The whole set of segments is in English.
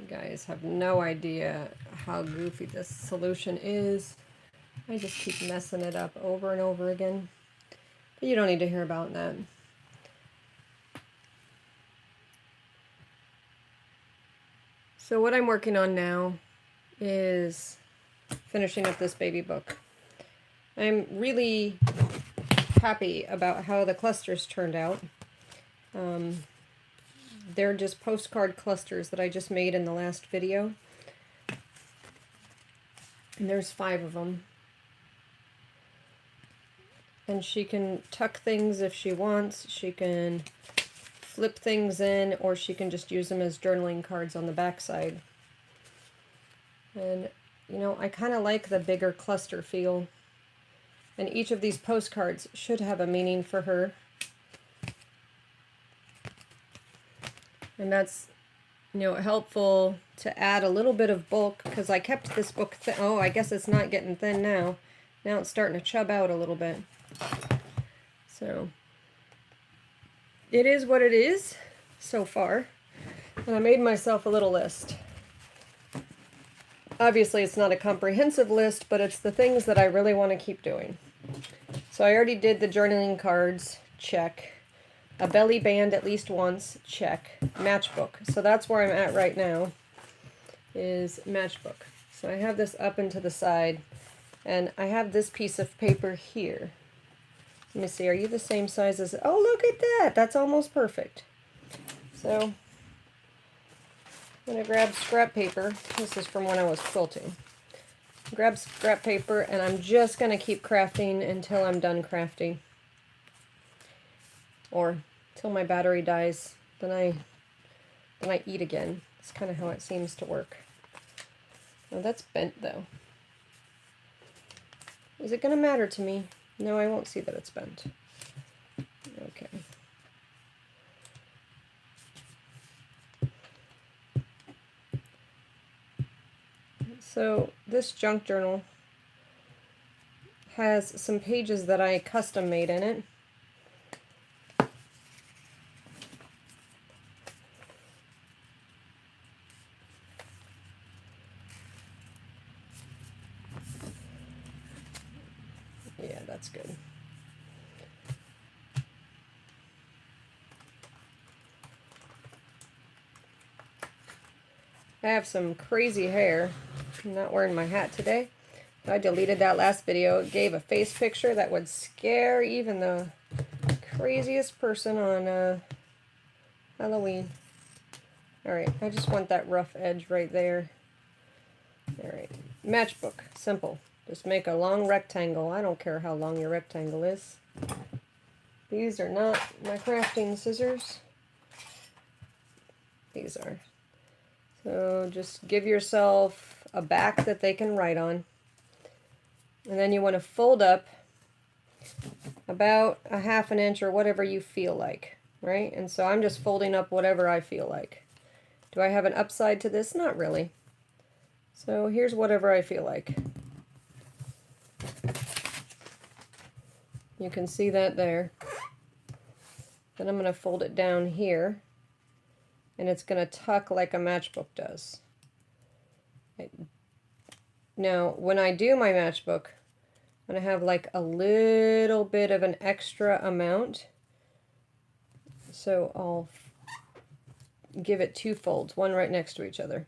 guys have no idea how goofy this solution is. I just keep messing it up over and over again. But you don't need to hear about that. So what I'm working on now is finishing up this baby book. I'm really happy about how the clusters turned out. They're just postcard clusters that I just made in the last video. And there's 5 of them. And she can tuck things if she wants. She can flip things in, or she can just use them as journaling cards on the back side. And, you know, I kind of like the bigger cluster feel. And each of these postcards should have a meaning for her. And that's, you know, helpful to add a little bit of bulk, because I kept this book thin. Oh, I guess it's not getting thin now. Now it's starting to chub out a little bit. So it is what it is so far. And I made myself a little list. Obviously it's not a comprehensive list, but it's the things that I really want to keep doing. So I already did the journaling cards, check. A belly band at least once, check. Matchbook. So that's where I'm at right now, is matchbook. So I have this up and to the side, and I have this piece of paper here. Let me see, are you the same size as... Oh, look at that! That's almost perfect. So I'm going to grab scrap paper. This is from when I was quilting. Grab scrap paper, and I'm just going to keep crafting until I'm done crafting. Or till my battery dies, then I eat again. It's kind of how it seems to work. Oh, that's bent though. Is it going to matter to me? No, I won't see that it's bent. Okay. So this junk journal has some pages that I custom made in it. Yeah, that's good. I have some crazy hair. I'm not wearing my hat today. I deleted that last video. It gave a face picture that would scare even the craziest person on Halloween. Alright, I just want that rough edge right there. Alright, matchbook. Simple. Just make a long rectangle. I don't care how long your rectangle is. These are not my crafting scissors. These are. So just give yourself a back that they can write on. And then you want to fold up about a ½ inch or whatever you feel like, right? And so I'm just folding up whatever I feel like. Do I have an upside to this? Not really. So here's whatever I feel like. You can see that there. Then I'm going to fold it down here, and it's going to tuck like a matchbook does. Now, when I do my matchbook, I'm going to have like a little bit of an extra amount. So I'll give it 2 folds, one right next to each other.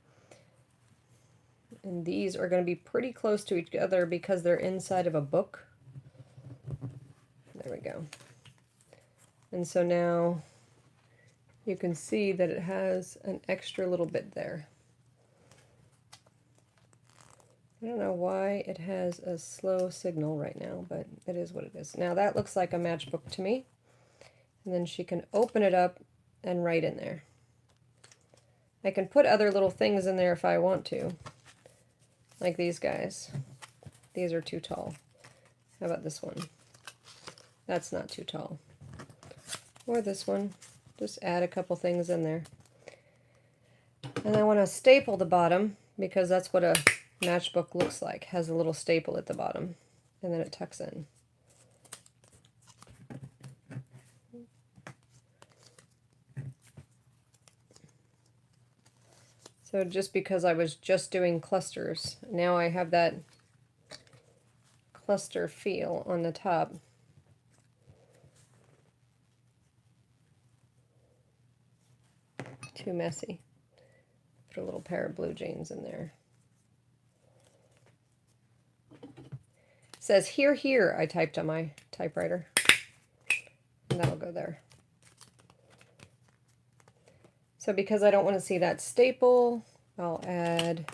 And these are going to be pretty close to each other because they're inside of a book. There we go. And so now you can see that it has an extra little bit there. I don't know why it has a slow signal right now, but it is what it is. Now that looks like a matchbook to me. And then she can open it up and write in there. I can put other little things in there if I want to. Like these guys. These are too tall. How about this one? That's not too tall. Or this one. Just add a couple things in there. And I want to staple the bottom because that's what a matchbook looks like. Has a little staple at the bottom. And then it tucks in. So just because I was just doing clusters, now I have that cluster feel on the top. Too messy. Put a little pair of blue jeans in there. It says here, here, I typed on my typewriter. And that'll go there. So because I don't want to see that staple, I'll add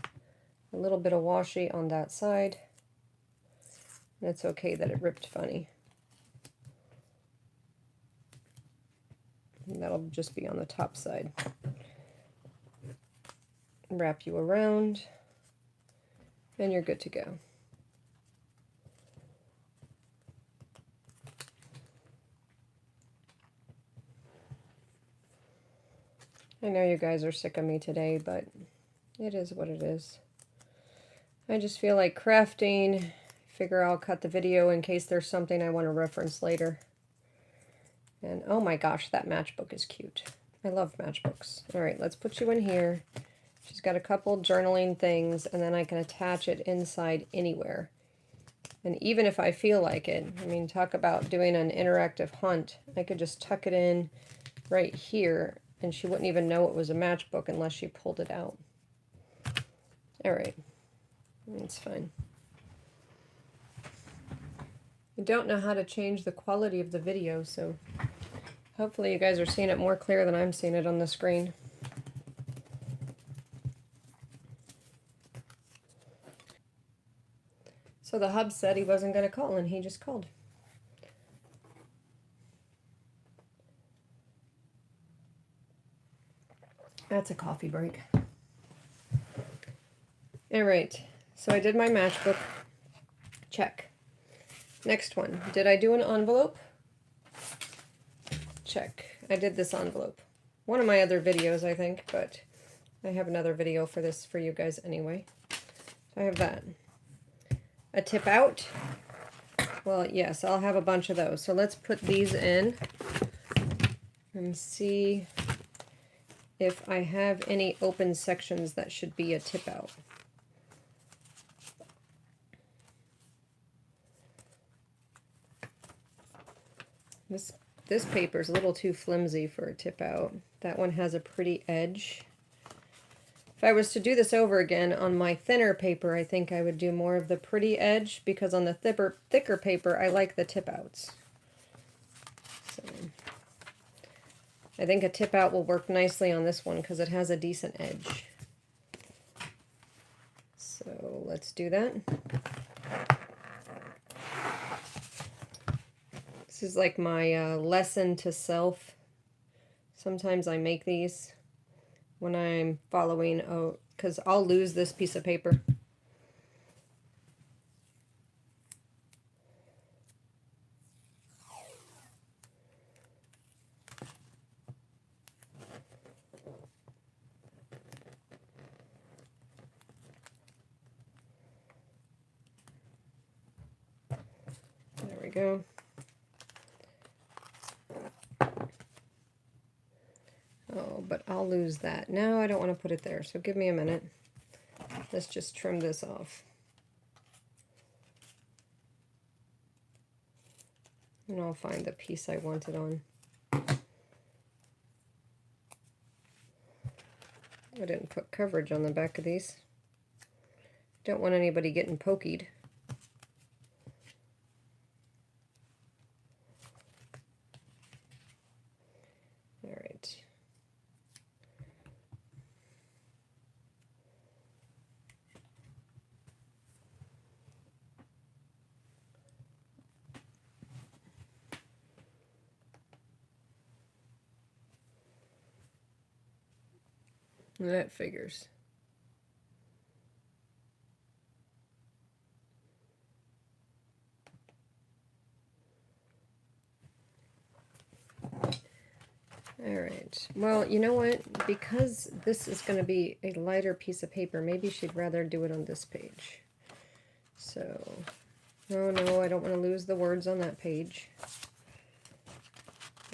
a little bit of washi on that side. And it's okay that it ripped funny. And that'll just be on the top side. Wrap you around, and you're good to go. I know you guys are sick of me today, but it is what it is. I just feel like crafting. Figure I'll cut the video in case there's something I want to reference later. And oh my gosh, that matchbook is cute. I love matchbooks. All right, let's put you in here. She's got a couple journaling things, and then I can attach it inside anywhere. And even if I feel like it, I mean, talk about doing an interactive hunt. I could just tuck it in right here, and she wouldn't even know it was a matchbook unless she pulled it out. All right, that's fine. I don't know how to change the quality of the video, so hopefully you guys are seeing it more clear than I'm seeing it on the screen. So the hub said he wasn't going to call, and he just called. That's a coffee break. All right, so I did my matchbook. Check. Next one. Did I do an envelope? Check. I did this envelope. One of my other videos, I think, but I have another video for this for you guys anyway. So I have that. A tip out. Well, yes, I'll have a bunch of those. So let's put these in and see if I have any open sections that should be a tip out. This paper is a little too flimsy for a tip out. That one has a pretty edge. If I was to do this over again on my thinner paper, I think I would do more of the pretty edge, because on the thicker paper, I like the tip outs. So I think a tip out will work nicely on this one because it has a decent edge. So let's do that. This is like my lesson to self. Sometimes I make these when I'm following, because I'll lose this piece of paper. There we go. Oh, but I'll lose that. No, I don't want to put it there, so give me a minute. Let's just trim this off. And I'll find the piece I want it on. I didn't put coverage on the back of these. Don't want anybody getting pokeyed. All right. That figures. All right. Well, you know what? Because this is going to be a lighter piece of paper, maybe she'd rather do it on this page. So, oh no, I don't want to lose the words on that page.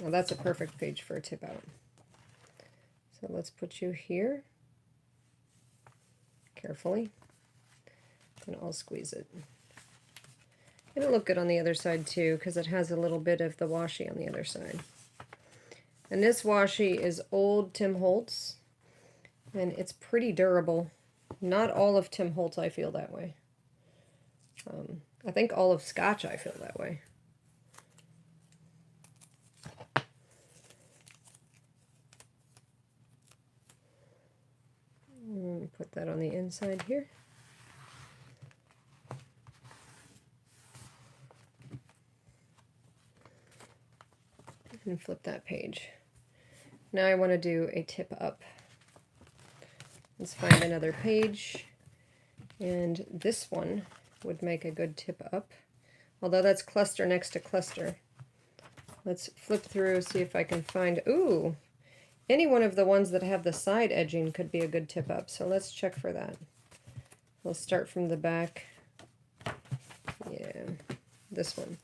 Well, that's a perfect page for a tip out. So let's put you here. carefully, and I'll squeeze it. It'll look good on the other side too, because it has a little bit of the washi on the other side. And this washi is old Tim Holtz, and it's pretty durable. Not all of Tim Holtz I feel that way. I think all of Scotch I feel that way. Put that on the inside here. And flip that page. Now I want to do a tip up. Let's find another page. And this one would make a good tip up. Although that's cluster next to cluster. Let's flip through, see if I can find, ooh! Any one of the ones that have the side edging could be a good tip up, so let's check for that. We'll start from the back. Yeah, this one.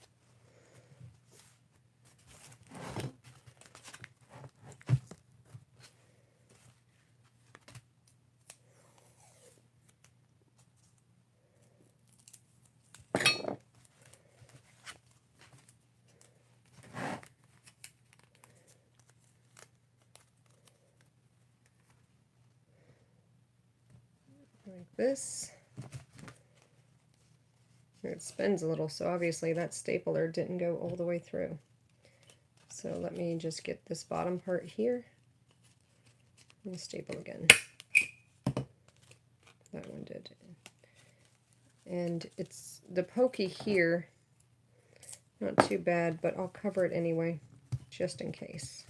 Like this. It spins a little, so obviously that stapler didn't go all the way through. So let me just get this bottom part here and staple again. That one did. And it's the pokey here, not too bad, but I'll cover it anyway, just in case.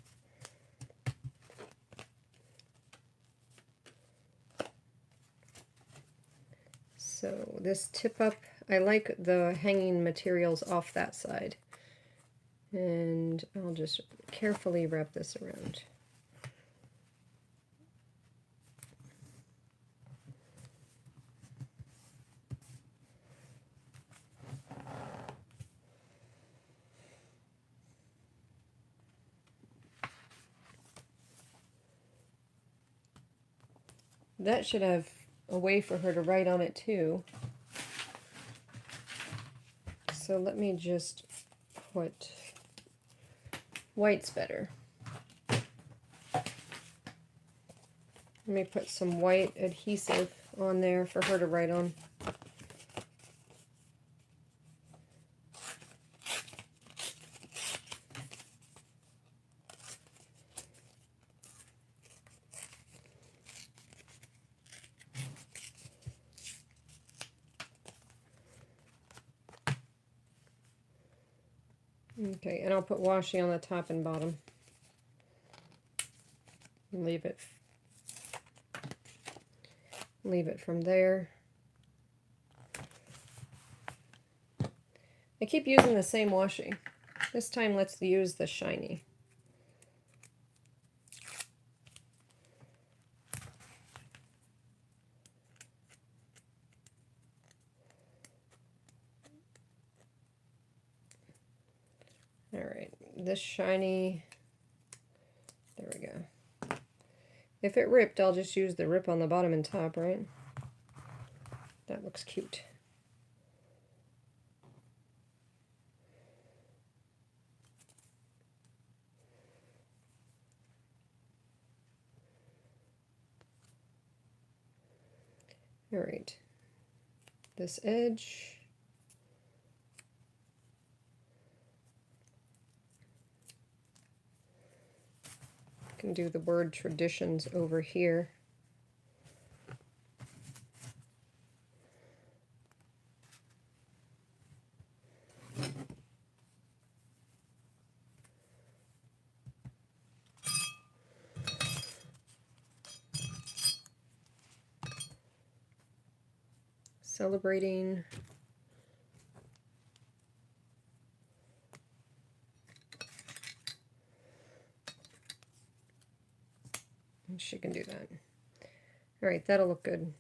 So this tip up, I like the hanging materials off that side. And I'll just carefully wrap this around. That should have a way for her to write on it too. So let me just put, white's better. Let me put some white adhesive on there for her to write on. Okay, and I'll put washi on the top and bottom. Leave it from there. I keep using the same washi. This time let's use the shiny. Alright, this shiny, there we go. If it ripped, I'll just use the rip on the bottom and top, right? That looks cute. Alright, this edge. Can do the word traditions over here. Celebrating she can do that. Alright, that'll look good.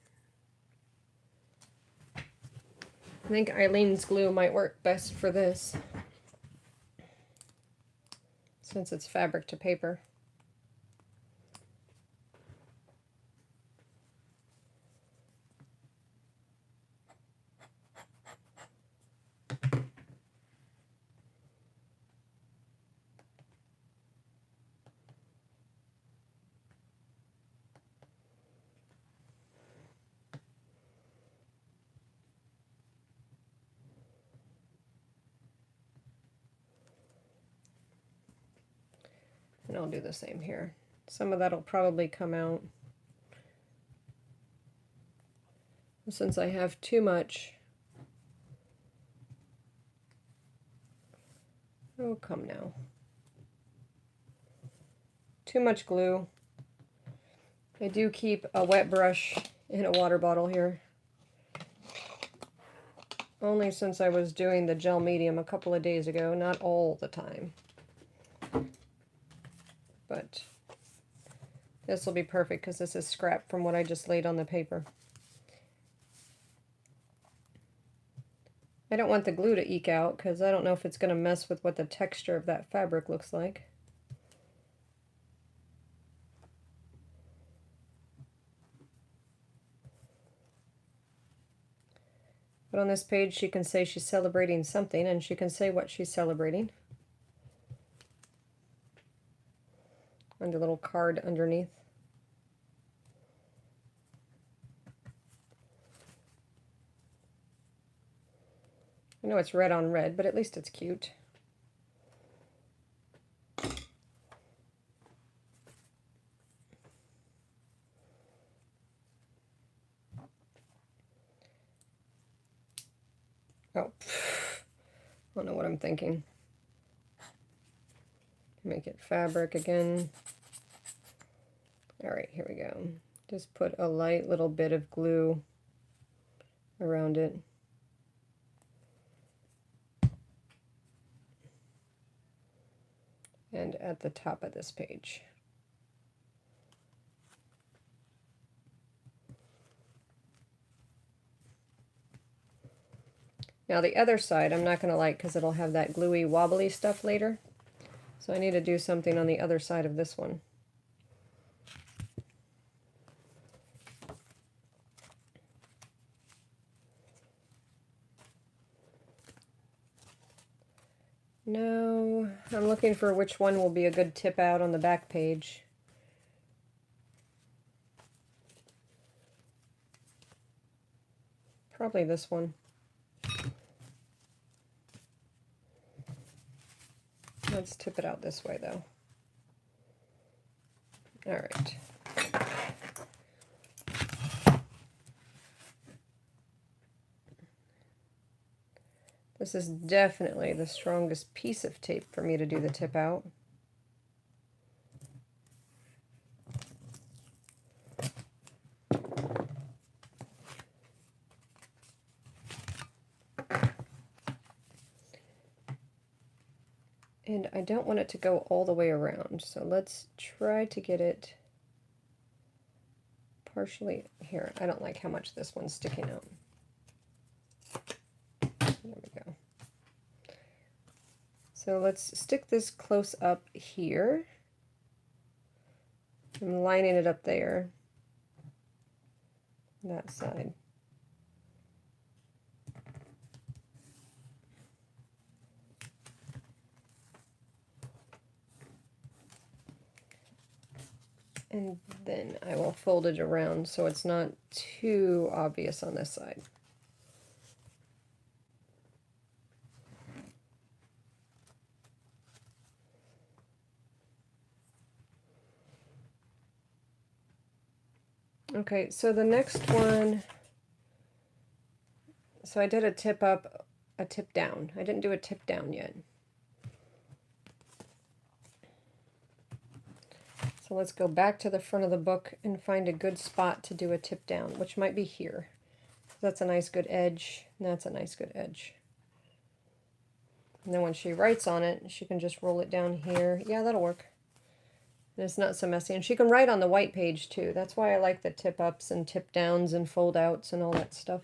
I think Eileen's glue might work best for this, since it's fabric to paper. And I'll do the same here. Some of that will probably come out. Since I have too much, oh come now, too much glue. I do keep a wet brush in a water bottle here, only since I was doing the gel medium a couple of days ago, not all the time. But this will be perfect because this is scrap from what I just laid on the paper. I don't want the glue to eke out because I don't know if it's going to mess with what the texture of that fabric looks like. But on this page she can say she's celebrating something, and she can say what she's celebrating. And a little card underneath. I know it's red on red, but at least it's cute. Oh, I don't know what I'm thinking. Make it fabric again. All right, here we go. Just put a light little bit of glue around it. And at the top of this page. Now the other side I'm not going to like because it'll have that gluey wobbly stuff later. So I need to do something on the other side of this one. No, I'm looking for which one will be a good tip out on the back page. Probably this one. Let's tip it out this way though. All right. This is definitely the strongest piece of tape for me to do the tip out. And I don't want it to go all the way around, so let's try to get it partially here. I don't like how much this one's sticking out. There we go. So let's stick this close up here. I'm lining it up there, that side. And then I will fold it around so it's not too obvious on this side. Okay, so the next one, so I did a tip up, a tip down. I didn't do a tip down yet. So let's go back to the front of the book and find a good spot to do a tip down, which might be here. That's a nice good edge, and that's a nice good edge. And then when she writes on it, she can just roll it down here. Yeah, that'll work. And it's not so messy. And she can write on the white page too. That's why I like the tip ups and tip downs and fold outs and all that stuff.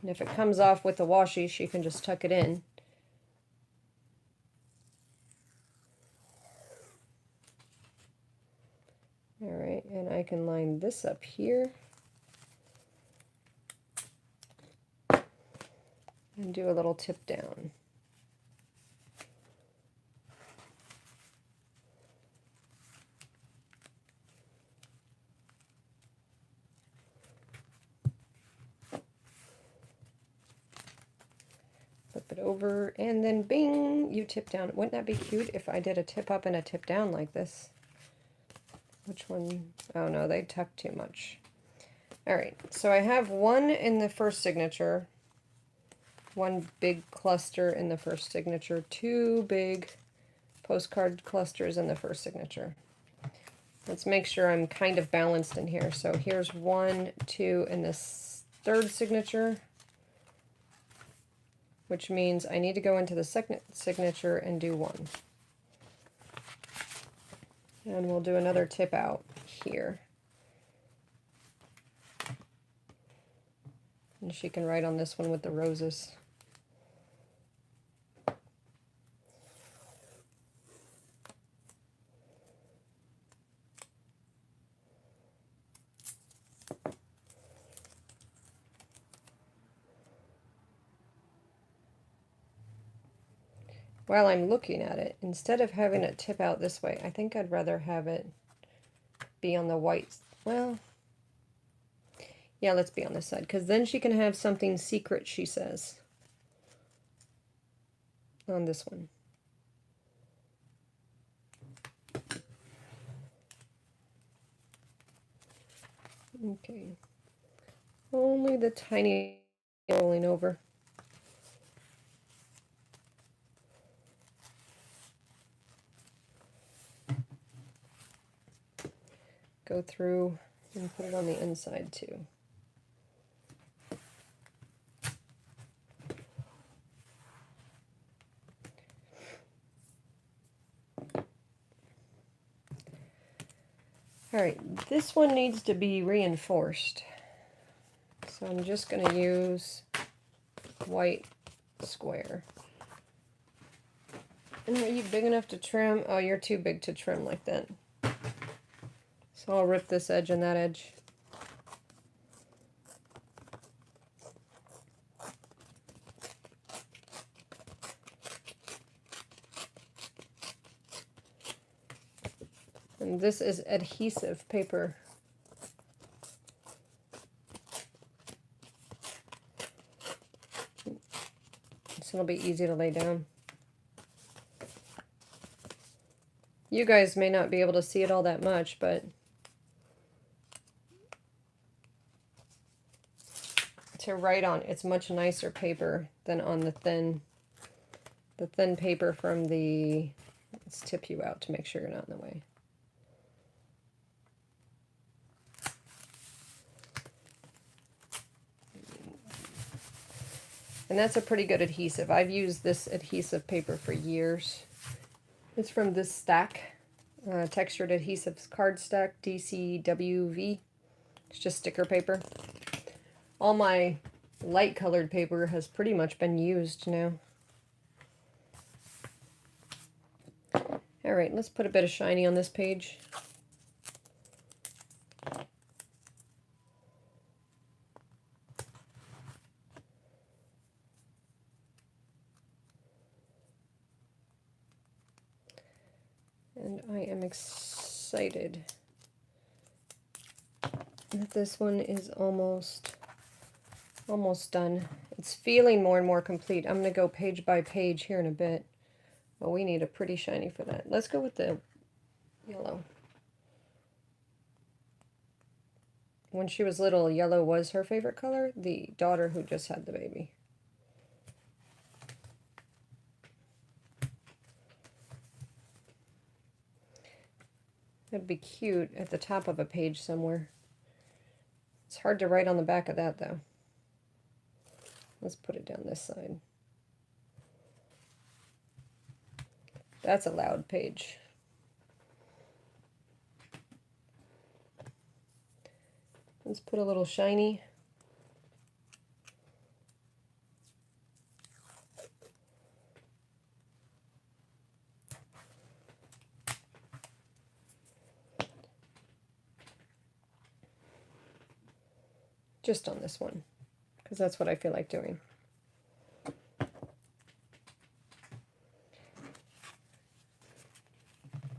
And if it comes off with the washi, she can just tuck it in. All right, and I can line this up here. And do a little tip down. Flip it over, and then bing, you tip down. Wouldn't that be cute if I did a tip up and a tip down like this? Which one? Oh no, they tuck too much. All right, so I have one in the first signature, one big cluster in the first signature, two big postcard clusters in the first signature. Let's make sure I'm kind of balanced in here. So here's 1, 2 in this third signature, which means I need to go into the second signature and do 1. And we'll do another tip out here. And she can write on this one with the roses. While I'm looking at it, instead of having it tip out this way, I think I'd rather have it be on the white. Well, yeah, let's be on this side, because then she can have something secret, she says, on this one. Okay. Only the tiny rolling over. Go through and put it on the inside too. All right, this one needs to be reinforced. So I'm just going to use white square. And are you big enough to trim? Oh, you're too big to trim like that. So I'll rip this edge and that edge. And this is adhesive paper. So it'll be easy to lay down. You guys may not be able to see it all that much, but to write on, it's much nicer paper than on the thin paper from the, let's tip you out to make sure you're not in the way. And that's a pretty good adhesive. I've used this adhesive paper for years. It's from this stack, textured adhesives card stack, DCWV. It's just sticker paper. All my light colored paper has pretty much been used now. All right, let's put a bit of shiny on this page. And I am excited that this one is almost done. It's feeling more and more complete. I'm going to go page by page here in a bit. Well, we need a pretty shiny for that. Let's go with the yellow. When she was little, yellow was her favorite color. The daughter who just had the baby. That'd be cute at the top of a page somewhere. It's hard to write on the back of that, though. Let's put it down this side. That's a loud page. Let's put a little shiny. Just on this one, because that's what I feel like doing.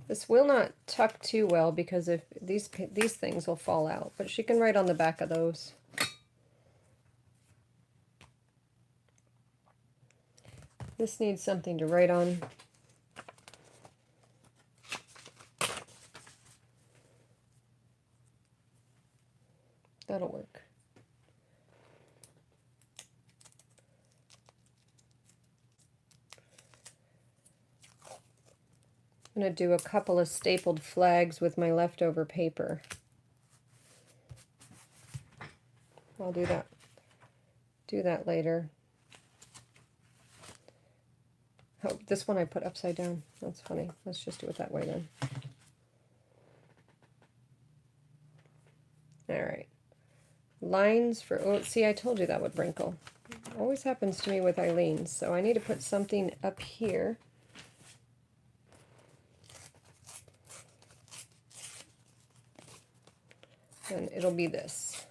This will not tuck too well because if these things will fall out, but she can write on the back of those. This needs something to write on. That'll work. I'm going to do a couple of stapled flags with my leftover paper. I'll do that. Do that later. Oh, this one I put upside down. That's funny. Let's just do it that way then. All right. Lines for, oh, see, I told you that would wrinkle. Always happens to me with Eileen's. So I need to put something up here. And it'll be this.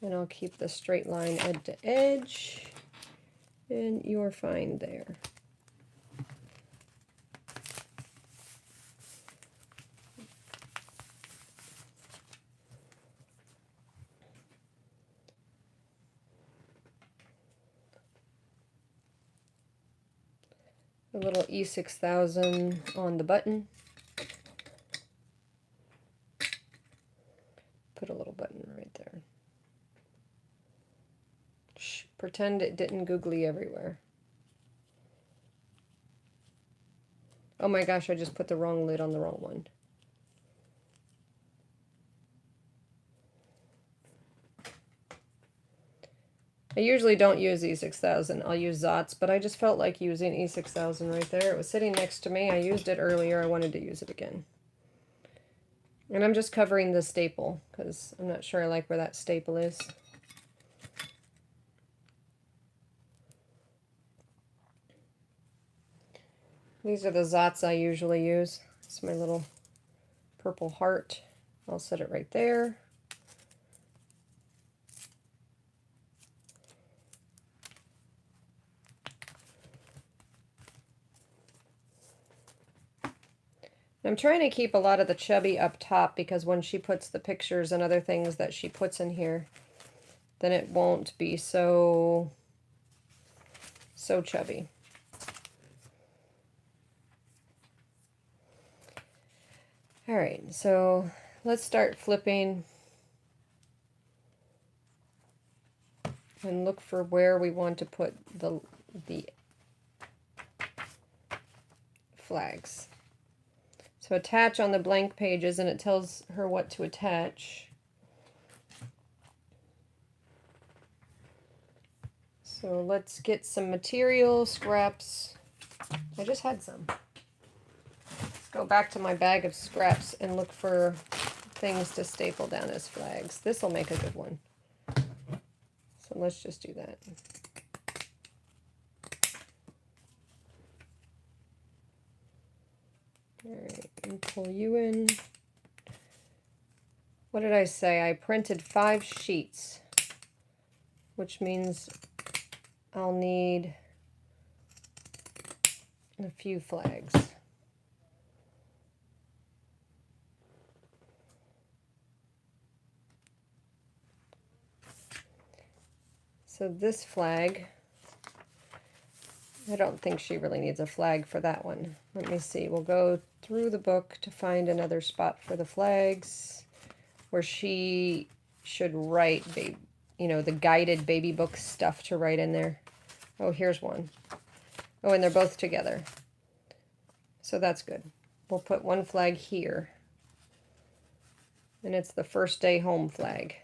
And I'll keep the straight line edge to edge. And you're fine there. A little E6000 on the button. Put a little button right there. Shh, pretend it didn't googly everywhere. Oh my gosh, I just put the wrong lid on the wrong one. I usually don't use E6000. I'll use Zots, but I just felt like using E6000 right there. It was sitting next to me. I used it earlier. I wanted to use it again. And I'm just covering the staple because I'm not sure I like where that staple is. These are the Zots I usually use. It's my little purple heart. I'll set it right there. I'm trying to keep a lot of the chubby up top because when she puts the pictures and other things that she puts in here, then it won't be so chubby. All right, so let's start flipping and look for where we want to put the flags. So attach on the blank pages, and it tells her what to attach. So let's get some material, scraps. I just had some. Let's go back to my bag of scraps and look for things to staple down as flags. This will make a good one. So let's just do that. All right, and pull you in. What did I say? I printed 5 sheets, which means I'll need a few flags. So this flag, I don't think she really needs a flag for that one. Let me see. We'll go through the book to find another spot for the flags where she should write, you know, the guided baby book stuff to write in there. Oh, here's one. Oh, and they're both together. So that's good. We'll put one flag here. And it's the first day home flag.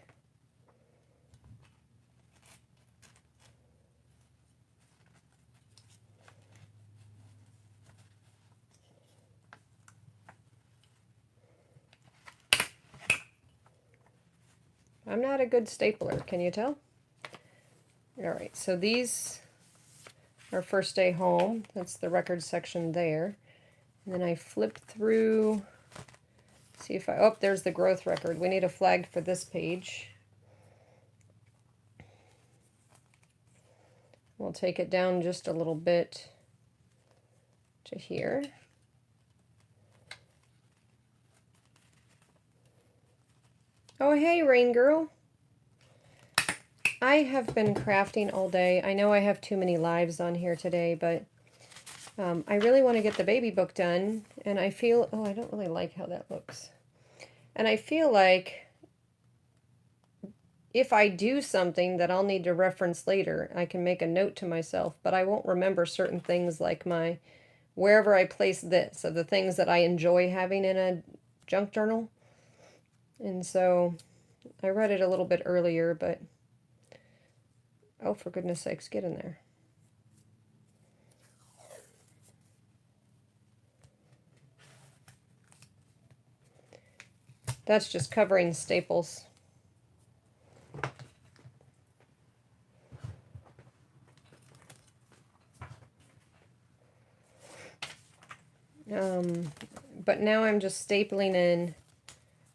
I'm not a good stapler, can you tell? All right, so these are first day home. That's the record section there. And then I flip through, see if oh, there's the growth record. We need a flag for this page. We'll take it down just a little bit to here. Oh, hey, Rain Girl. I have been crafting all day. I know I have too many lives on here today, but I really want to get the baby book done, and I feel, oh, I don't really like how that looks. And I feel like if I do something that I'll need to reference later, I can make a note to myself, but I won't remember certain things like my, wherever I place this, of the things that I enjoy having in a junk journal. And so I read it a little bit earlier, but oh, for goodness sakes, get in there. That's just covering staples. But now I'm just stapling in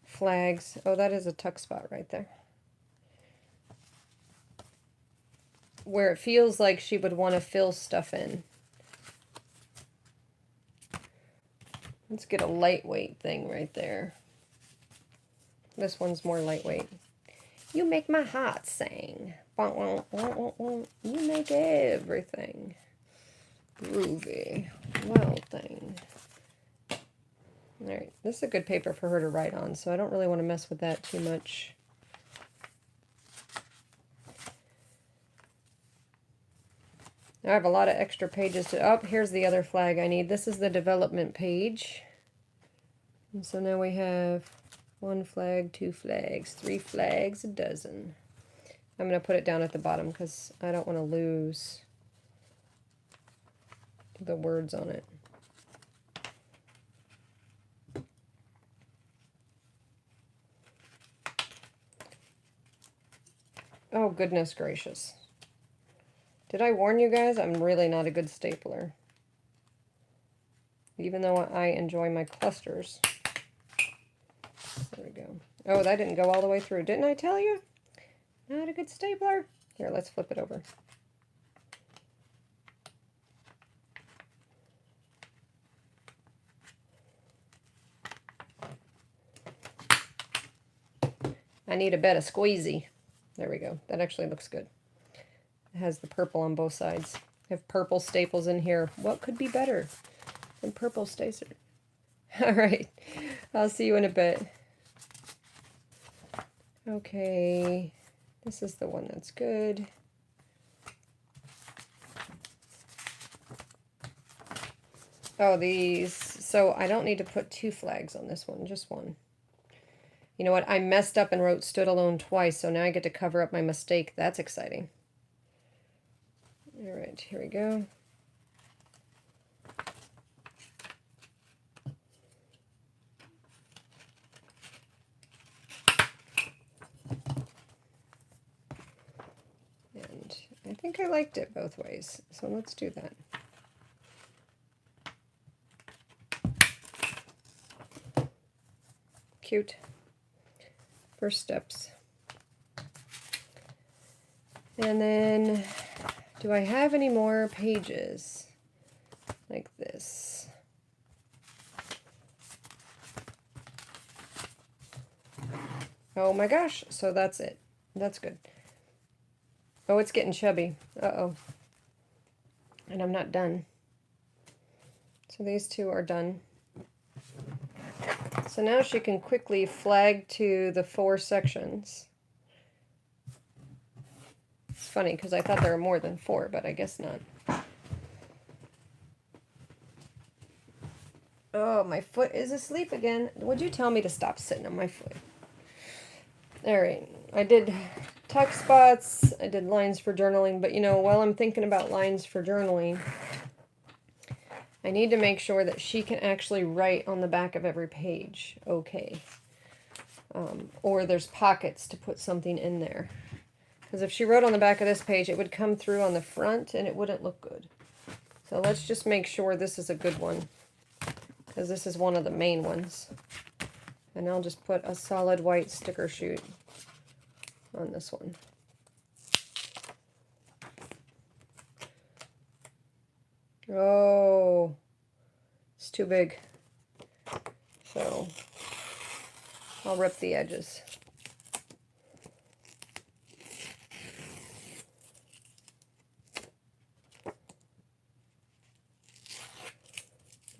flags. Oh, that is a tuck spot right there. Where it feels like she would want to fill stuff in. Let's get a lightweight thing right there. This one's more lightweight. You make my heart sing. You make everything groovy. Well thing. Alright, this is a good paper for her to write on, so I don't really want to mess with that too much. I have a lot of extra pages to... Oh, here's the other flag I need. This is the development page. And so now we have 1 flag, 2 flags, 3 flags, a dozen. I'm going to put it down at the bottom because I don't want to lose the words on it. Oh, goodness gracious. Did I warn you guys? I'm really not a good stapler. Even though I enjoy my clusters. There we go. Oh, that didn't go all the way through. Didn't I tell you? Not a good stapler. Here, let's flip it over. I need a bit of squeezy. There we go. That actually looks good. It has the purple on both sides. I have purple staples in here. What could be better than purple staples? All right. I'll see you in a bit. Okay. This is the one that's good. Oh, these. So I don't need to put 2 flags on this one, just 1. You know what? I messed up and wrote stood alone twice, so now I get to cover up my mistake. That's exciting. All right, here we go. And I think I liked it both ways, so let's do that. Cute. First steps. And then, do I have any more pages like this? Oh my gosh, so that's it. That's good. Oh, it's getting chubby. Uh-oh. And I'm not done. So these 2 are done. So now she can quickly flag to the 4 sections. It's funny because I thought there were more than 4, but I guess not. Oh, my foot is asleep again. Would you tell me to stop sitting on my foot? All right, I did tuck spots, I did lines for journaling, but you know, while I'm thinking about lines for journaling, I need to make sure that she can actually write on the back of every page, okay. Or there's pockets to put something in there. Because if she wrote on the back of this page, it would come through on the front and it wouldn't look good. So let's just make sure this is a good one, because this is one of the main ones. And I'll just put a solid white sticker shoot on this one. Oh, it's too big. So I'll rip the edges.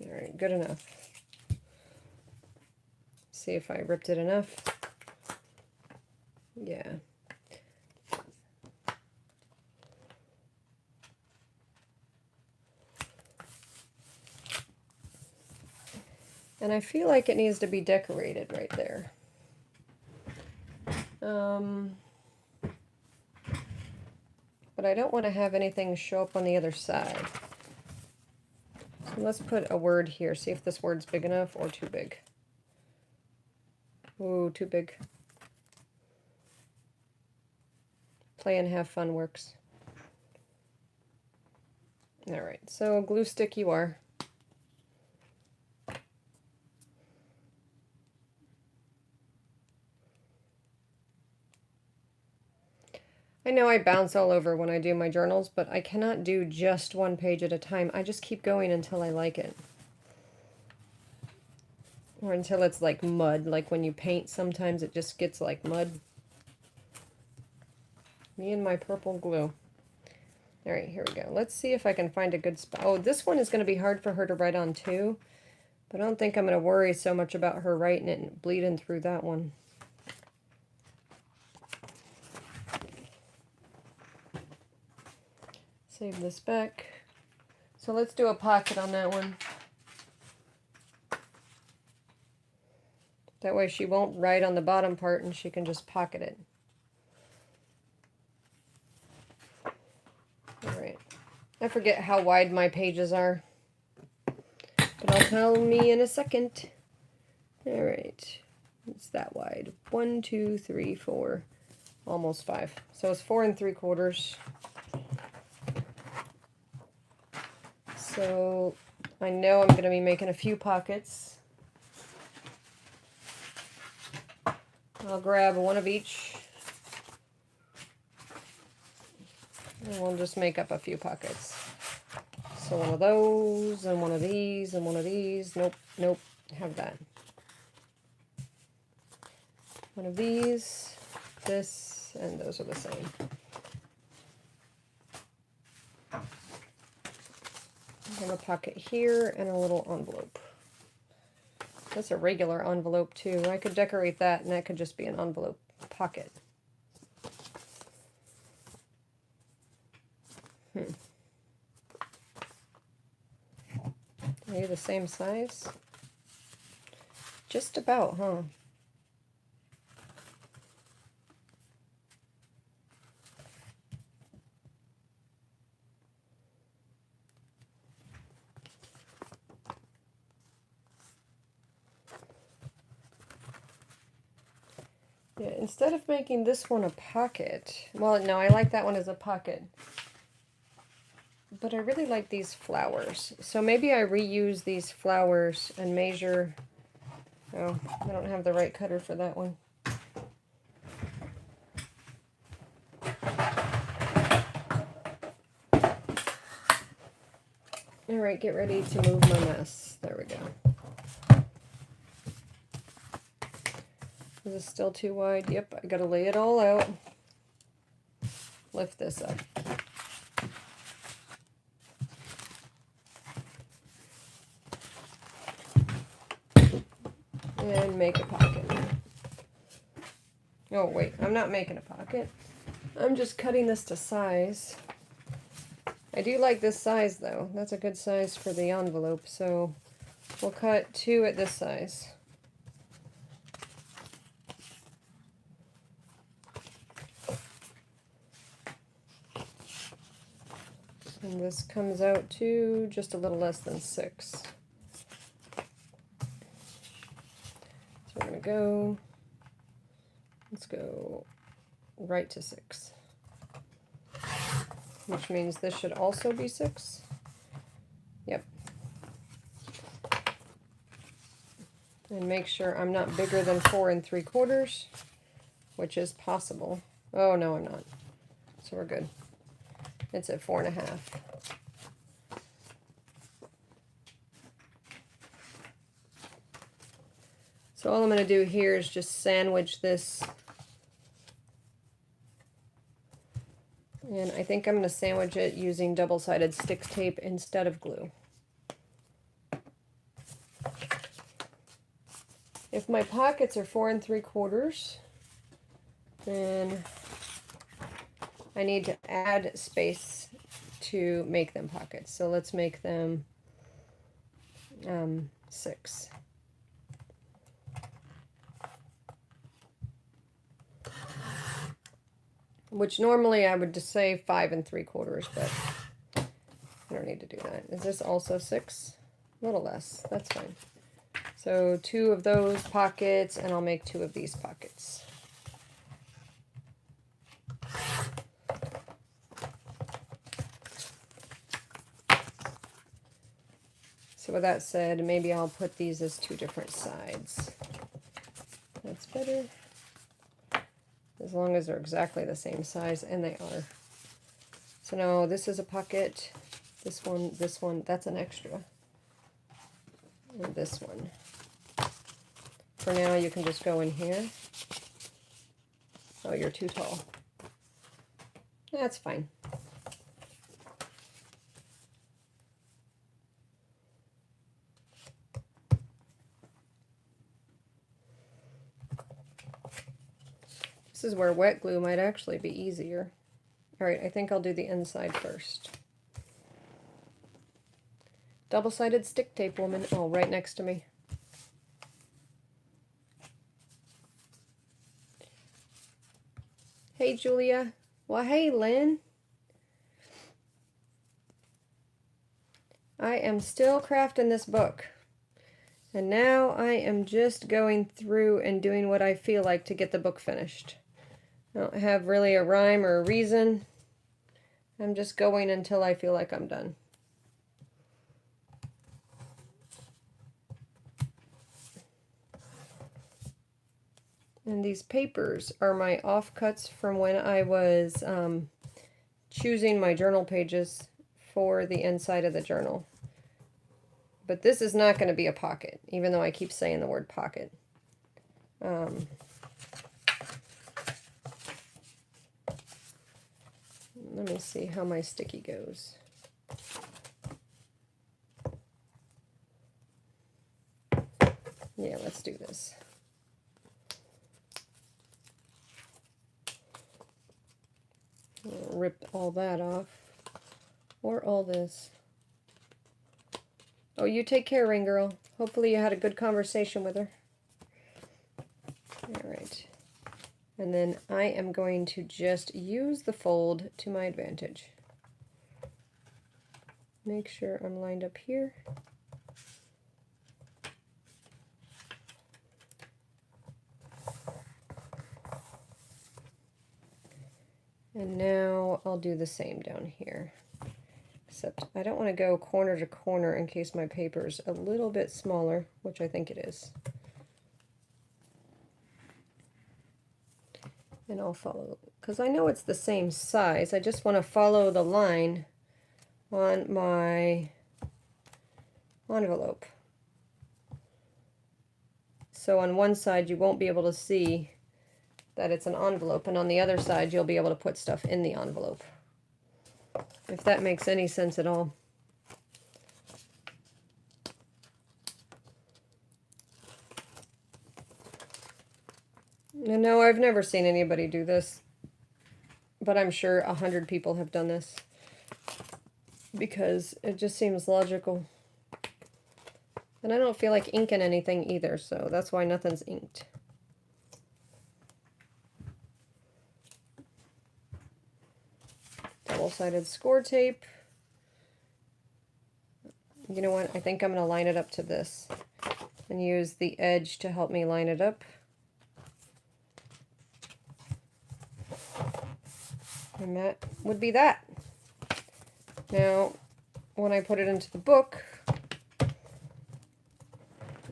All right, good enough. See if I ripped it enough. Yeah. And I feel like it needs to be decorated right there. But I don't want to have anything show up on the other side. So let's put a word here. See if this word's big enough or too big. Ooh, too big. Play and have fun works. All right, so glue stick you are. I know I bounce all over when I do my journals, but I cannot do just one page at a time. I just keep going until I like it. Or until it's like mud, like when you paint, sometimes it just gets like mud. Me and my purple glue. All right, here we go. Let's see if I can find a good spot. Oh, this one is going to be hard for her to write on too, but I don't think I'm going to worry so much about her writing it and bleeding through that one. Save this back. So let's do a pocket on that one. That way she won't write on the bottom part and she can just pocket it. Alright. I forget how wide my pages are, but I'll tell me in a second. Alright. It's that wide. 1, 2, 3, 4, almost 5. So it's 4 3/4. So I know I'm going to be making a few pockets. I'll grab one of each. And we'll just make up a few pockets. So one of those, and one of these, and one of these. Nope, nope, have that. One of these, this, and those are the same. I have a pocket here and a little envelope. That's a regular envelope too. I could decorate that and that could just be an envelope pocket. Are you the same size? Just about, huh? Yeah, instead of making this one a pocket, well, no, I like that one as a pocket. But I really like these flowers. So maybe I reuse these flowers and measure. Oh, I don't have the right cutter for that one. Alright, get ready to move my mess. There we go. Is this still too wide? Yep, I gotta lay it all out. Lift this up. And make a pocket. Oh wait, I'm not making a pocket. I'm just cutting this to size. I do like this size though. That's a good size for the envelope, so we'll cut 2 at this size. And this comes out to just a little less than 6. So we're going to go, let's go right to 6. Which means this should also be 6. Yep. And make sure I'm not bigger than 4 3/4, which is possible. Oh, no, I'm not. So we're good. It's at 4 1/2. So all I'm going to do here is just sandwich this. And I think I'm going to sandwich it using double-sided stick tape instead of glue. If my pockets are 4 3/4, then I need to add space to make them pockets. So let's make them 6. Which normally I would just say 5 3/4, but I don't need to do that. Is this also 6? A little less. That's fine. So 2 of those pockets, and I'll make 2 of these pockets. So with that said, maybe I'll put these as 2 different sides. That's better. As long as they're exactly the same size, and they are. So now this is a pocket. This one, that's an extra. And this one. For now, you can just go in here. Oh, you're too tall. That's fine. This is where wet glue might actually be easier. All right, I think I'll do the inside first. Double-sided stick tape, woman. Oh, right next to me. Hey, Julia. Well, hey, Lynn. I am still crafting this book. And now I am just going through and doing what I feel like to get the book finished. I don't have really a rhyme or a reason. I'm just going until I feel like I'm done. And these papers are my offcuts from when I was choosing my journal pages for the inside of the journal. But this is not going to be a pocket, even though I keep saying the word pocket. Let me see how my sticky goes. Yeah, let's do this. I'll rip all that off. Or all this. Oh, you take care, Ring Girl. Hopefully you had a good conversation with her. Alright. And then I am going to just use the fold to my advantage. Make sure I'm lined up here. And now I'll do the same down here. Except I don't want to go corner to corner in case my paper's a little bit smaller, which I think it is. And I'll follow, because I know it's the same size. I just want to follow the line on my envelope. So on one side you won't be able to see that it's an envelope, and on the other side you'll be able to put stuff in the envelope. If that makes any sense at all. And no, I've never seen anybody do this, but I'm sure 100 people have done this because it just seems logical. And I don't feel like inking anything either, so that's why nothing's inked. Double-sided score tape. You know what? I think I'm going to line it up to this and use the edge to help me line it up. And that would be that. Now, when I put it into the book,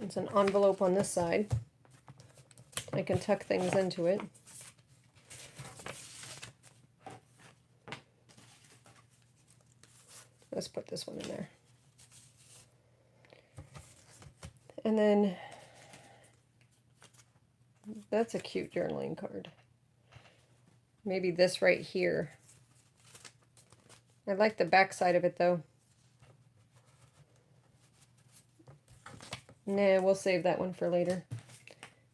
it's an envelope on this side. I can tuck things into it. Let's put this one in there. And then that's a cute journaling card. Maybe this right here. I like the back side of it though. Nah, we'll save that one for later.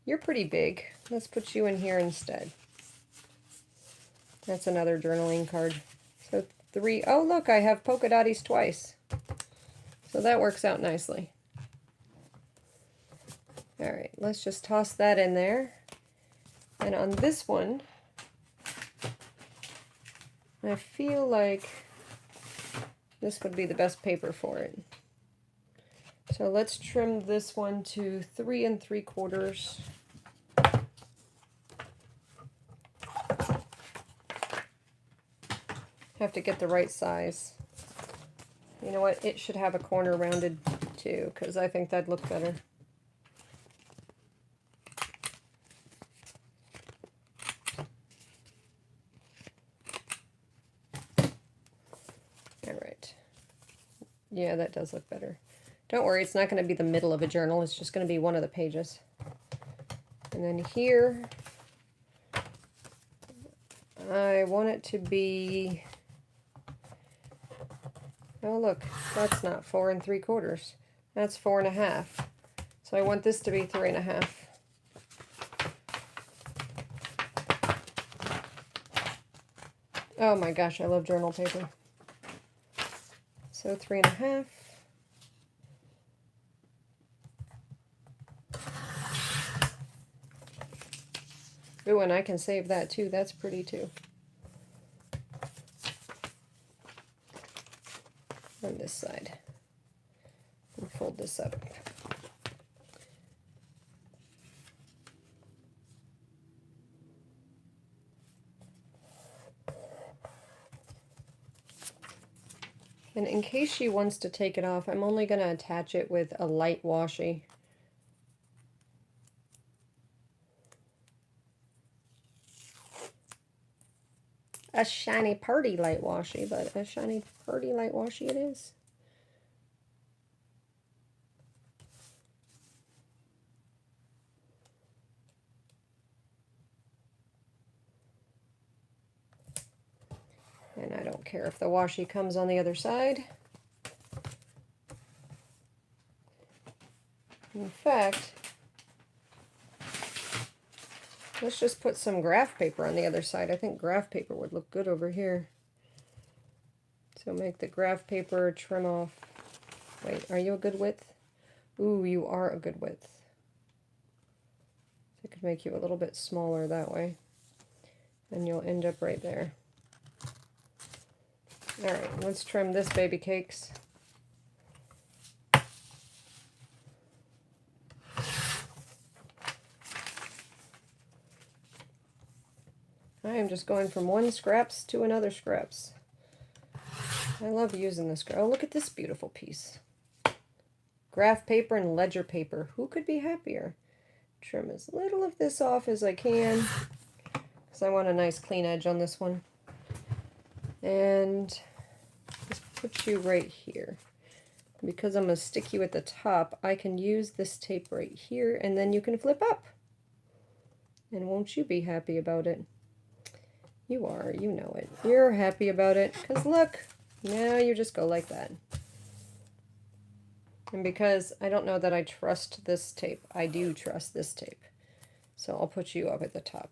You're pretty big. Let's put you in here instead. That's another journaling card. So 3. Oh, look, I have polka dotties twice. So that works out nicely. All right, let's just toss that in there. And on this one, I feel like this would be the best paper for it. So let's trim this one to 3 3/4. Have to get the right size. You know what? It should have a corner rounded too, because I think that'd look better. All right. Yeah, that does look better. Don't worry, it's not going to be the middle of a journal. It's just going to be one of the pages. And then here, I want it to be... Oh, look, that's not 4 3/4. That's 4 1/2. So I want this to be 3 1/2. Oh my gosh, I love journal paper. So 3 1/2. Ooh, and I can save that too. That's pretty too. On this side. And fold this up. And in case she wants to take it off, I'm only going to attach it with a light washi. A shiny party light washi, but a shiny party light washi it is. And I don't care if the washi comes on the other side. In fact, let's just put some graph paper on the other side. I think graph paper would look good over here. So make the graph paper trim off. Wait, are you a good width? Ooh, you are a good width. I could make you a little bit smaller that way. And you'll end up right there. Alright, let's trim this baby cakes. I am just going from one scraps to another scraps. I love using this. Oh, look at this beautiful piece. Graph paper and ledger paper. Who could be happier? Trim as little of this off as I can, because I want a nice clean edge on this one. And just put you right here. Because I'm going to stick you at the top, I can use this tape right here, and then you can flip up. And won't you be happy about it? You are, you know it. You're happy about it, because look, now you just go like that. And because I don't know that I trust this tape, I do trust this tape. So I'll put you up at the top.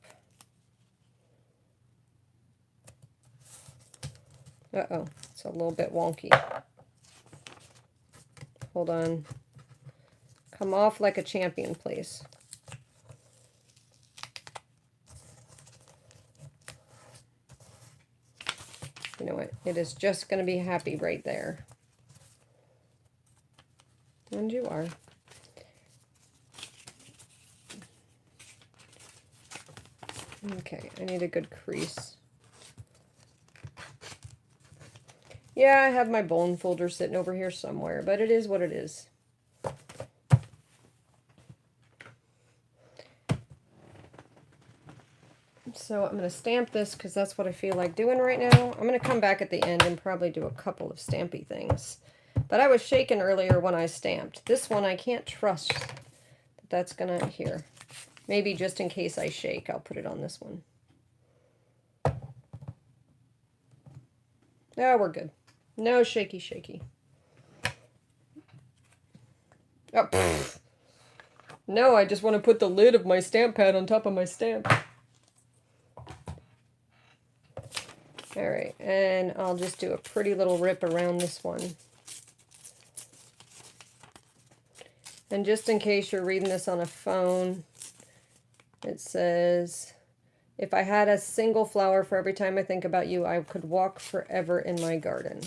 Uh-oh, it's a little bit wonky. Hold on. Come off like a champion, please. You know what? It is just going to be happy right there. And you are. Okay, I need a good crease. Yeah, I have my bone folder sitting over here somewhere, but it is what it is. So I'm going to stamp this because that's what I feel like doing right now. I'm going to come back at the end and probably do a couple of stampy things. But I was shaking earlier when I stamped. This one I can't trust that that's going to, here. Maybe just in case I shake, I'll put it on this one. Oh, we're good. No shaky, shaky. Oh, pfft. No, I just want to put the lid of my stamp pad on top of my stamp. Alright, and I'll just do a pretty little rip around this one. And just in case you're reading this on a phone, it says, if I had a single flower for every time I think about you, I could walk forever in my garden.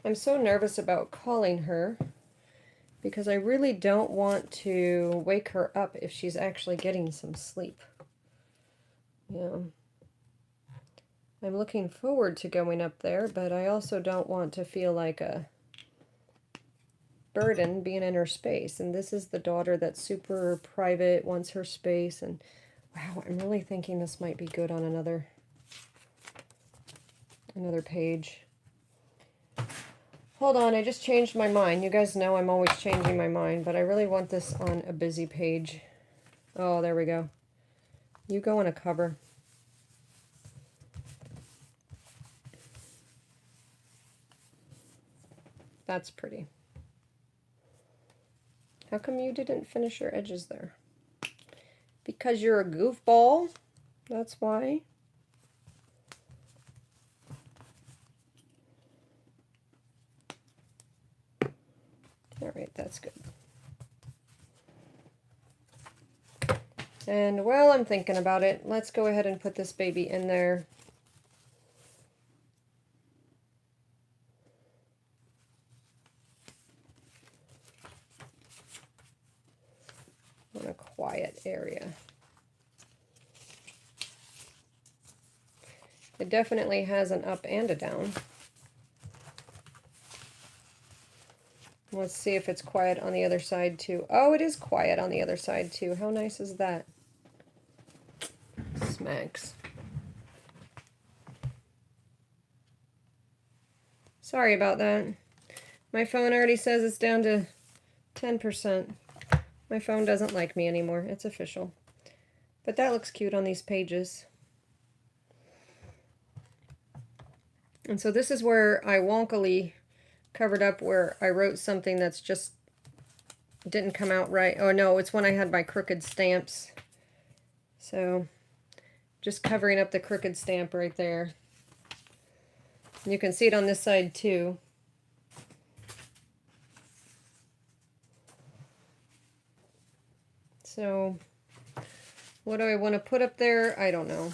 I'm so nervous about calling her because I really don't want to wake her up if she's actually getting some sleep. Yeah. I'm looking forward to going up there, but I also don't want to feel like a burden being in her space. And this is the daughter that's super private, wants her space. And wow, I'm really thinking this might be good on another page. Hold on, I just changed my mind. You guys know I'm always changing my mind, but I really want this on a busy page. Oh, there we go. You go on a cover. That's pretty. How come you didn't finish your edges there? Because you're a goofball? That's why. Alright, that's good. And while I'm thinking about it, let's go ahead and put this baby in there. In a quiet area. It definitely has an up and a down. Let's see if it's quiet on the other side too. Oh, it is quiet on the other side too. How nice is that? Smacks. Sorry about that. My phone already says it's down to 10%. My phone doesn't like me anymore. It's official. But that looks cute on these pages. And so this is where I wonkily covered up where I wrote something that's just didn't come out right. Oh no, it's when I had my crooked stamps. So just covering up the crooked stamp right there. And you can see it on this side too. So what do I want to put up there? I don't know.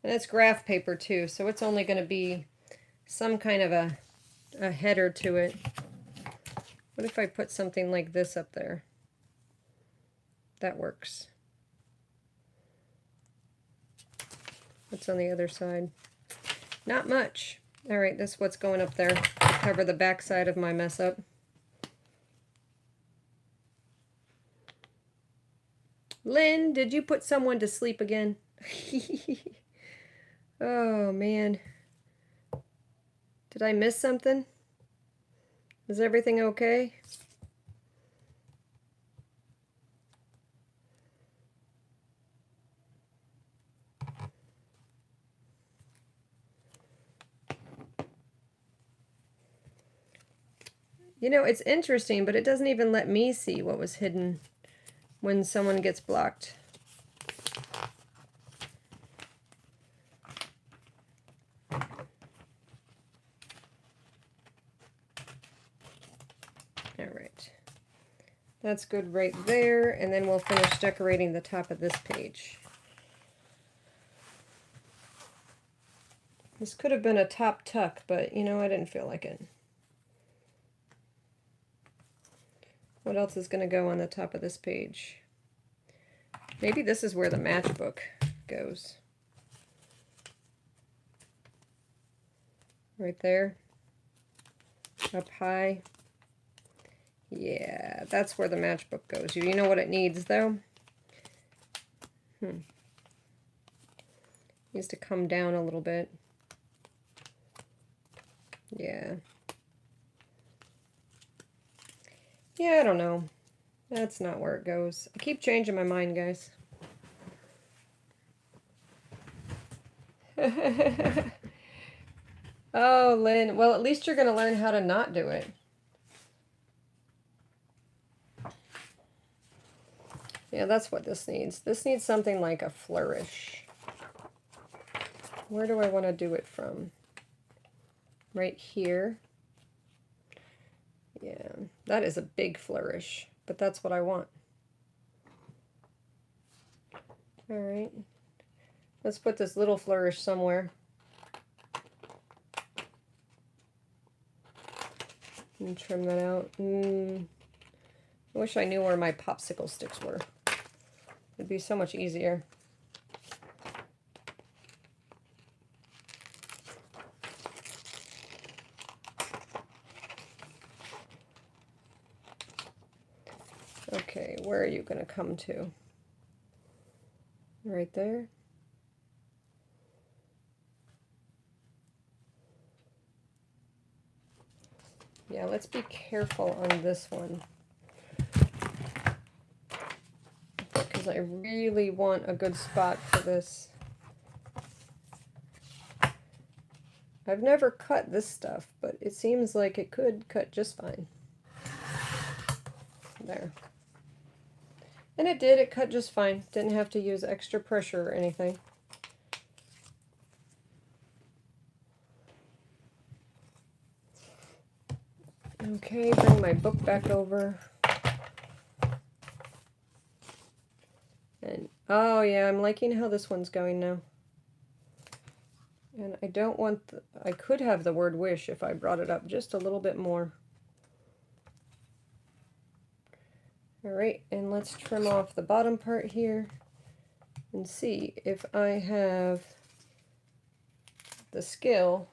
And it's graph paper too, so it's only going to be some kind of a header to it. What if I put something like this up there? That works. What's on the other side? Not much. All right, this is what's going up there to cover the back side of my mess up. Lynn, did you put someone to sleep again? Oh, man. Did I miss something? Is everything okay? You know, it's interesting, but it doesn't even let me see what was hidden when someone gets blocked. All right. That's good right there, and then we'll finish decorating the top of this page. This could have been a top tuck, but you know, I didn't feel like it. What else is going to go on the top of this page? Maybe this is where the matchbook goes. Right there. Up high. Yeah, that's where the matchbook goes. You know what it needs, though? Needs to come down a little bit. Yeah. Yeah, I don't know. That's not where it goes. I keep changing my mind, guys. Oh, Lynn. Well, at least you're going to learn how to not do it. Yeah, that's what this needs. This needs something like a flourish. Where do I want to do it from? Right here. Yeah, that is a big flourish, but that's what I want. All right. Let's put this little flourish somewhere. And trim that out. I wish I knew where my popsicle sticks were. It'd be so much easier. Okay, where are you going to come to? Right there. Yeah, let's be careful on this one. Because I really want a good spot for this. I've never cut this stuff, but it seems like it could cut just fine. There. And it did, it cut just fine. Didn't have to use extra pressure or anything. Okay, bring my book back over. And, oh yeah, I'm liking how this one's going now. And I don't want, I could have the word wish if I brought it up just a little bit more. Alright, and let's trim off the bottom part here and see if I have the skill.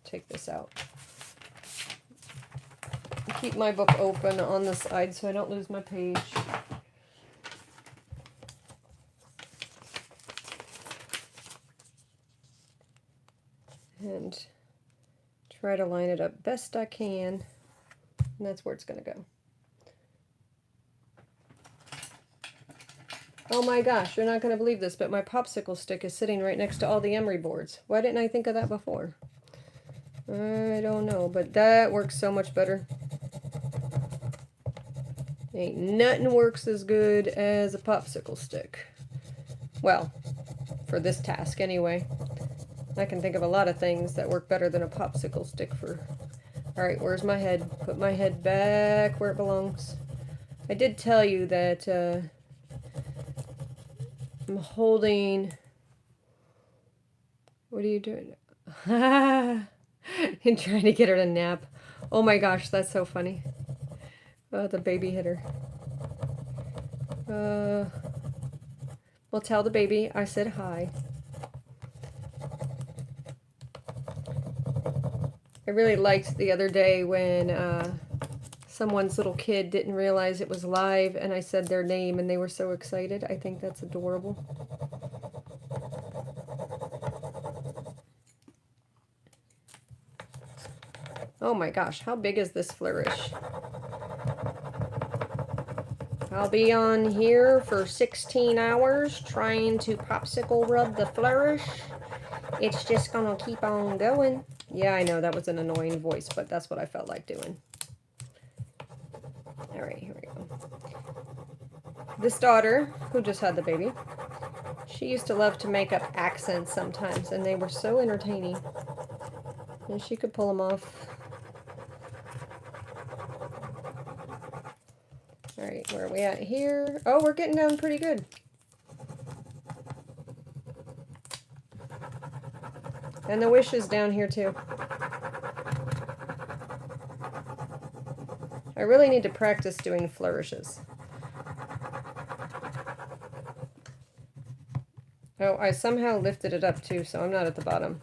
Take this out. Keep my book open on the side so I don't lose my page. And try to line it up best I can. And that's where it's going to go. Oh my gosh, you're not going to believe this, but my popsicle stick is sitting right next to all the emery boards. Why didn't I think of that before? I don't know, but that works so much better. Ain't nothing works as good as a popsicle stick. Well, for this task anyway. I can think of a lot of things that work better than a popsicle stick for... Alright, where's my head? Put my head back where it belongs. I did tell you that I'm holding... What are you doing? And trying to get her to nap. Oh my gosh, that's so funny. Oh, the baby hit her. Well, tell the baby I said hi. I really liked the other day when someone's little kid didn't realize it was live and I said their name and they were so excited. I think that's adorable. Oh my gosh, how big is this flourish? I'll be on here for 16 hours trying to popsicle rub the flourish. It's just gonna keep on going. Yeah, I know that was an annoying voice, but that's what I felt like doing. Alright, here we go. This daughter, who just had the baby, she used to love to make up accents sometimes, and they were so entertaining. And she could pull them off. Alright, where are we at here? Oh, we're getting down pretty good. And the wish is down here too. I really need to practice doing flourishes. Oh, I somehow lifted it up too, so I'm not at the bottom.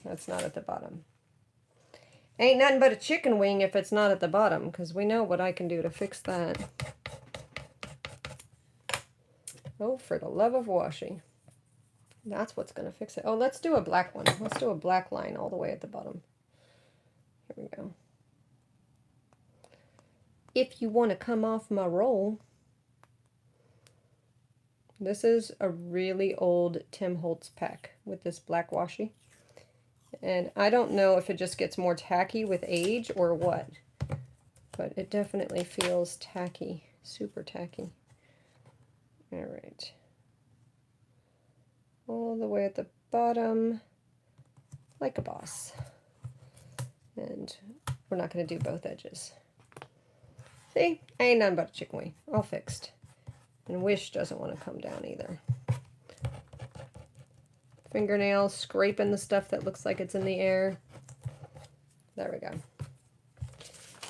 That's not at the bottom. Ain't nothing but a chicken wing if it's not at the bottom, because we know what I can do to fix that. Oh, for the love of washing. That's what's going to fix it. Oh, let's do a black one. Let's do a black line all the way at the bottom. Here we go. If you want to come off my roll. This is a really old Tim Holtz pack with this black washi. And I don't know if it just gets more tacky with age or what, but it definitely feels tacky, super tacky. All right. All the way at the bottom, like a boss. And we're not going to do both edges. See, ain't nothing but a chicken wing, all fixed. And Wish doesn't want to come down either. Fingernails, scraping the stuff that looks like it's in the air. There we go.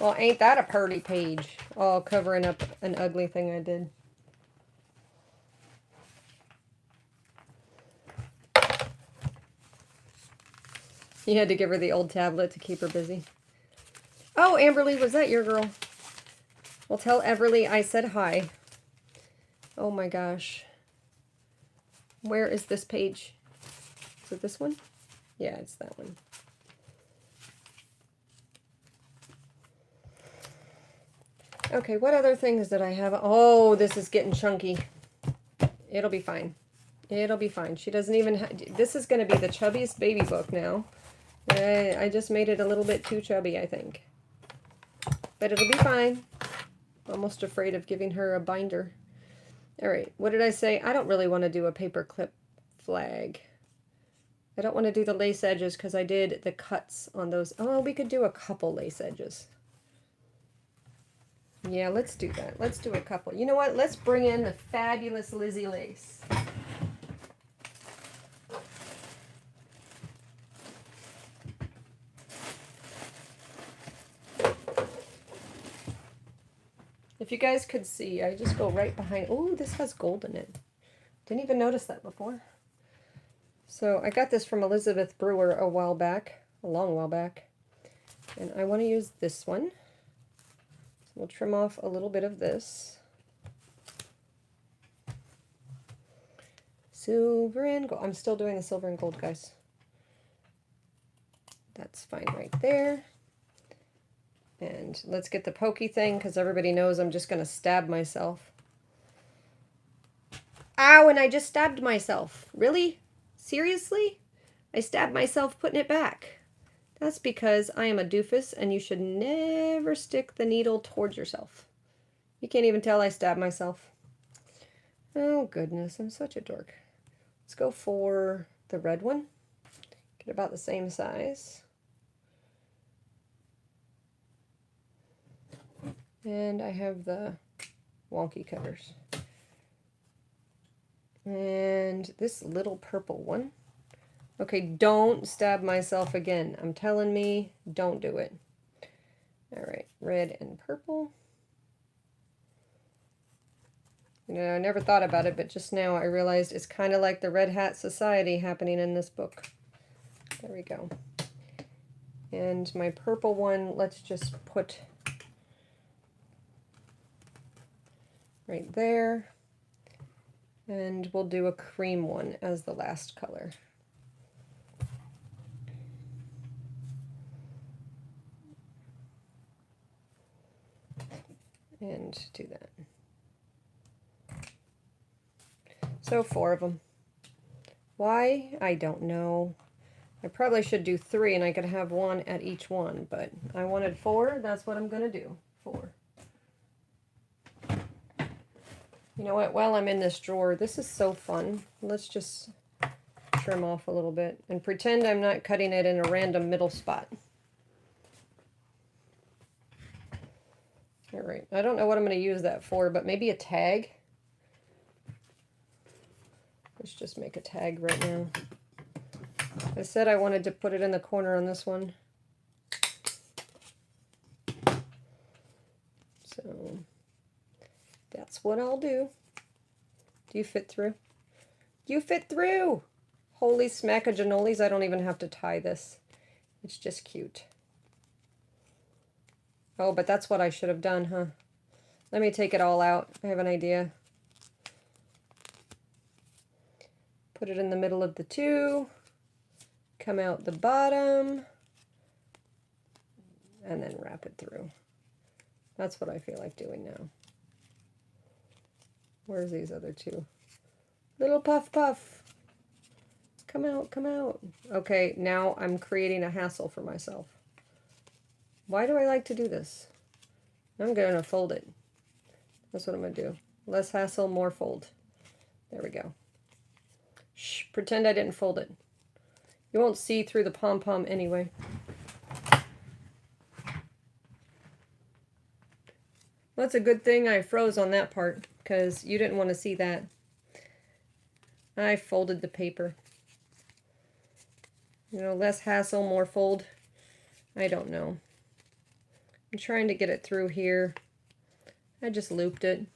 Well, ain't that a pretty page? All covering up an ugly thing I did. You had to give her the old tablet to keep her busy. Oh, Amberly, was that your girl? Well, tell Everly I said hi. Oh my gosh. Where is this page? Is it this one? Yeah, it's that one. Okay, what other things did I have? Oh, this is getting chunky. It'll be fine. It'll be fine. She doesn't even this is going to be the chubbiest baby book now. I just made it a little bit too chubby, I think. But it'll be fine. Almost afraid of giving her a binder. All right, what did I say? I don't really want to do a paper clip flag. I don't want to do the lace edges because I did the cuts on those. Oh, we could do a couple lace edges. Yeah, let's do that. Let's do a couple. You know what? Let's bring in the fabulous Lizzie lace. If you guys could see, I just go right behind. Oh, this has gold in it. Didn't even notice that before. So I got this from Elizabeth Brewer a while back, a long while back. And I want to use this one. So we'll trim off a little bit of this. Silver and gold. I'm still doing the silver and gold, guys. That's fine right there. And let's get the pokey thing, because everybody knows I'm just going to stab myself. Ow, and I just stabbed myself. Really? Seriously? I stabbed myself putting it back. That's because I am a doofus, and you should never stick the needle towards yourself. You can't even tell I stabbed myself. Oh, goodness, I'm such a dork. Let's go for the red one. Get about the same size. And I have the wonky cutters. And this little purple one. Okay, don't stab myself again. I'm telling me, don't do it. All right, red and purple. You know, I never thought about it, but just now I realized it's kind of like the Red Hat Society happening in this book. There we go. And my purple one, let's just put right there. And we'll do a cream one as the last color. And do that. So 4 of them. Why? I don't know. I probably should do 3 and I could have 1 at each one, but I wanted 4. That's what I'm going to do. 4. You know what? While I'm in this drawer, this is so fun. Let's just trim off a little bit and pretend I'm not cutting it in a random middle spot. All right. I don't know what I'm going to use that for, but maybe a tag. Let's just make a tag right now. I said I wanted to put it in the corner on this one. So that's what I'll do. Do you fit through? You fit through! Holy smackajanolies, I don't even have to tie this. It's just cute. Oh, but that's what I should have done, huh? Let me take it all out. I have an idea. Put it in the middle of the 2. Come out the bottom. And then wrap it through. That's what I feel like doing now. Where's these other 2? Little puff puff. Come out, come out. Okay, now I'm creating a hassle for myself. Why do I like to do this? I'm going to fold it. That's what I'm going to do. Less hassle, more fold. There we go. Shh, pretend I didn't fold it. You won't see through the pom-pom anyway. Well, it's a good thing I froze on that part, because you didn't want to see that. I folded the paper. You know, less hassle, more fold. I don't know. I'm trying to get it through here. I just looped it.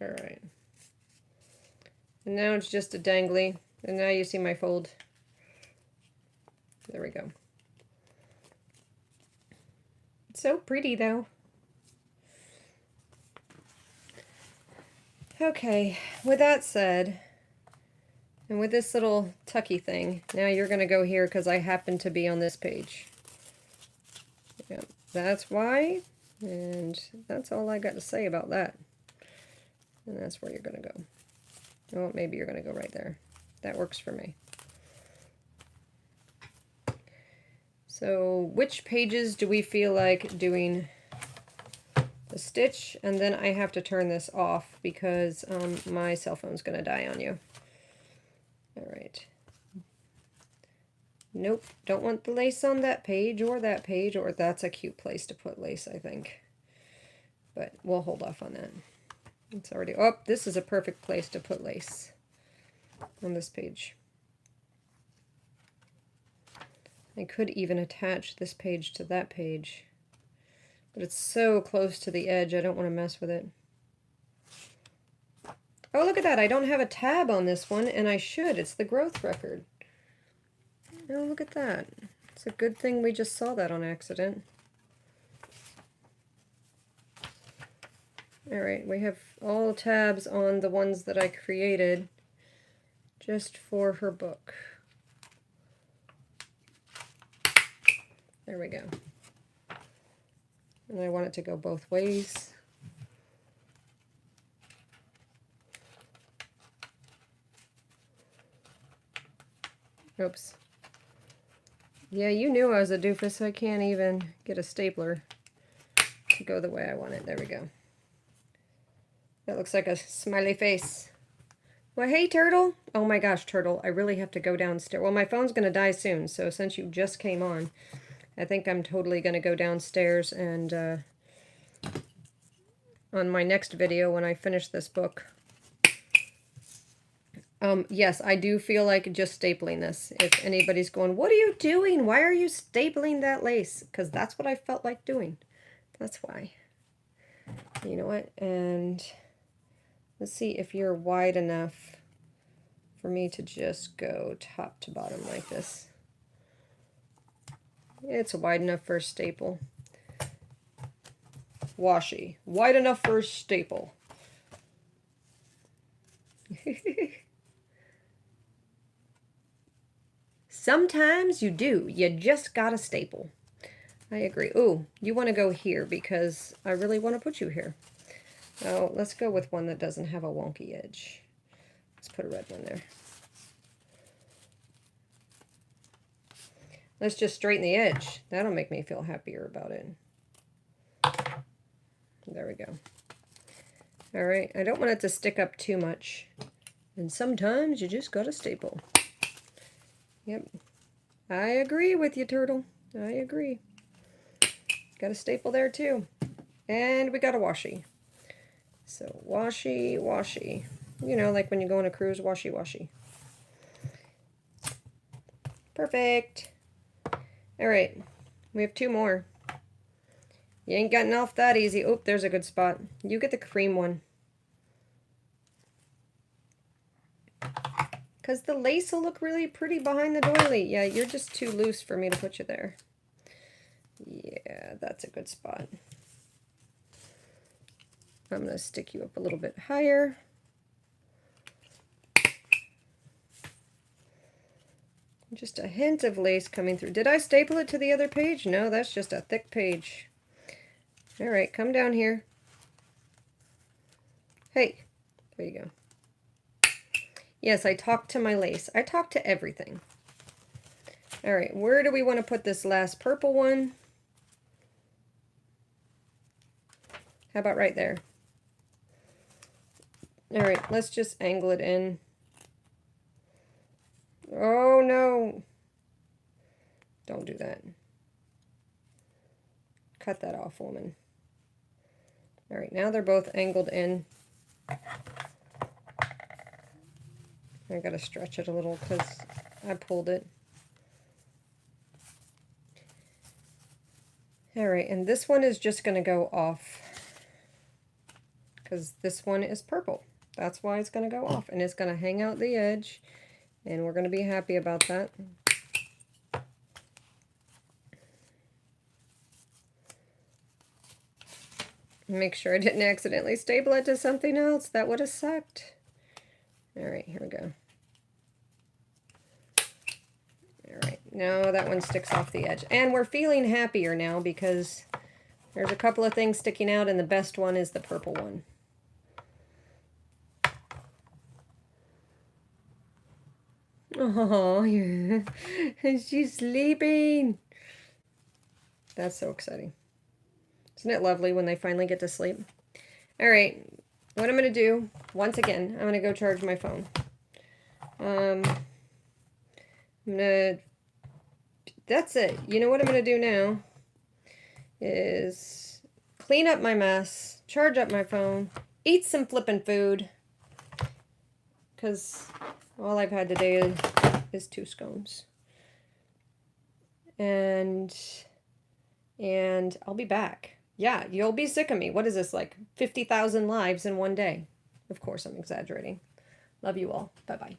Alright. And now it's just a dangly. And now you see my fold. There we go. It's so pretty though. Okay, with that said, and with this little tucky thing, now you're going to go here because I happen to be on this page. Yep, that's why, and that's all I got to say about that. And that's where you're going to go. Oh, maybe you're going to go right there. That works for me. So, which pages do we feel like doing the stitch? And then I have to turn this off because my cell phone's going to die on you. Alright. Nope, don't want the lace on that page, or that's a cute place to put lace, I think. But we'll hold off on that. It's already, oh, this is a perfect place to put lace on this page. I could even attach this page to that page, but it's so close to the edge, I don't want to mess with it. Oh, look at that, I don't have a tab on this one, and I should. It's the growth record. Oh, look at that. It's a good thing we just saw that on accident. Alright, we have all tabs on the ones that I created just for her book. There we go. And I want it to go both ways. Oops. Yeah, you knew I was a doofus. I can't even get a stapler to go the way I want it. There we go. That looks like a smiley face. Well, hey, Turtle. Oh my gosh, Turtle. I really have to go downstairs. Well, my phone's going to die soon, so since you just came on, I think I'm totally going to go downstairs and on my next video when I finish this book. Yes, I do feel like just stapling this. If anybody's going, what are you doing? Why are you stapling that lace? Because that's what I felt like doing. That's why. You know what? And let's see if you're wide enough for me to just go top to bottom like this. It's wide enough for a staple. Washi. Wide enough for a staple. Sometimes you do. You just gotta staple. I agree. Ooh, you want to go here because I really want to put you here. Oh, let's go with one that doesn't have a wonky edge. Let's put a red one there. Let's just straighten the edge. That'll make me feel happier about it. There we go. Alright, I don't want it to stick up too much. And sometimes you just gotta staple. Yep. I agree with you, Turtle. I agree. Got a staple there too. And we got a washi. So washi, washi. You know, like when you go on a cruise, washi, washi. Perfect. Alright, we have two more. You ain't gotten off that easy. Oh, there's a good spot. You get the cream one. Because the lace will look really pretty behind the doily. Yeah, you're just too loose for me to put you there. Yeah, that's a good spot. I'm going to stick you up a little bit higher. Just a hint of lace coming through. Did I staple it to the other page? No, that's just a thick page. Alright, come down here. Hey, there you go. Yes, I talked to my lace. I talked to everything. All right, where do we want to put this last purple one? How about right there? All right, let's just angle it in. Oh, no. Don't do that. Cut that off, woman. All right, now they're both angled in. I gotta stretch it a little because I pulled it. All right, and this one is just gonna go off because this one is purple. That's why it's gonna go off, and it's gonna hang out the edge, and we're gonna be happy about that. Make sure I didn't accidentally staple it to something else. That would have sucked. All right, here we go. All right, now that one sticks off the edge. And we're feeling happier now because there's a couple of things sticking out, and the best one is the purple one. Oh, yeah. She's sleeping. That's so exciting. Isn't it lovely when they finally get to sleep? All right, what I'm going to do, once again, I'm going to go charge my phone. I'm going to, that's it. You know what I'm going to do now is clean up my mess, charge up my phone, eat some flippin' food, because all I've had today is 2 scones. And I'll be back. Yeah, you'll be sick of me. What is this, like 50,000 lives in one day? Of course, I'm exaggerating. Love you all. Bye-bye.